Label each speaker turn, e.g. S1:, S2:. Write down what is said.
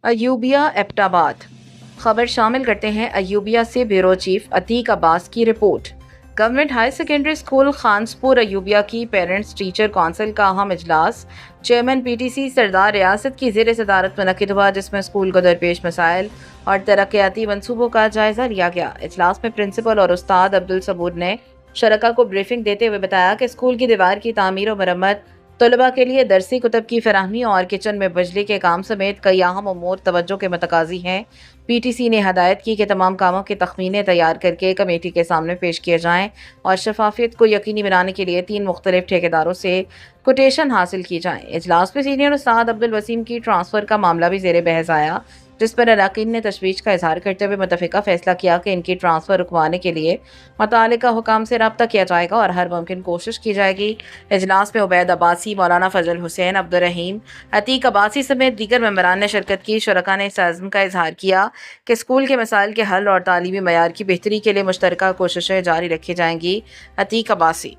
S1: ایوبیہ ایبٹاباد۔ خبر شامل کرتے ہیں ایوبیہ سے بیورو چیف عتیق عباس کی report. Government higher secondary school Khanspur Ayubia کی پیرنٹس ٹیچر کونسل کا اہم اجلاس چیئرمین پی ٹی سی سردار ریاست کی زیر صدارت منعقد ہوا، جس میں اسکول کو درپیش مسائل اور ترقیاتی منصوبوں کا جائزہ لیا گیا۔ اجلاس میں پرنسپل اور استاد عبدالصبور نے شرکاء کو بریفنگ دیتے ہوئے بتایا کہ اسکول کی دیوار کی تعمیر و مرمت، طلباء کے لیے درسی کتب کی فراہمی اور کچن میں بجلی کے کام سمیت کئی اہم امور توجہ کے متقاضی ہیں۔ پی ٹی سی نے ہدایت کی کہ تمام کاموں کے تخمینے تیار کر کے کمیٹی کے سامنے پیش کیے جائیں اور شفافیت کو یقینی بنانے کے لیے 3 مختلف ٹھیکیداروں سے کوٹیشن حاصل کی جائیں۔ اجلاس میں سینئر استاد عبدالوسیم کی ٹرانسفر کا معاملہ بھی زیر بحث آیا، جس پر اراکین نے تشویش کا اظہار کرتے ہوئے متفقہ فیصلہ کیا کہ ان کی ٹرانسفر رکوانے کے لیے متعلقہ حکام سے رابطہ کیا جائے گا اور ہر ممکن کوشش کی جائے گی۔ اجلاس میں عبید عباسی، مولانا فضل حسین، عبدالرحیم، عتیق عباسی سمیت دیگر ممبران نے شرکت کی۔ شرکاء نے اس عزم کا اظہار کیا کہ اسکول کے مسائل کے حل اور تعلیمی معیار کی بہتری کے لیے مشترکہ کوششیں جاری رکھی جائیں گی۔ عتیق عباسی۔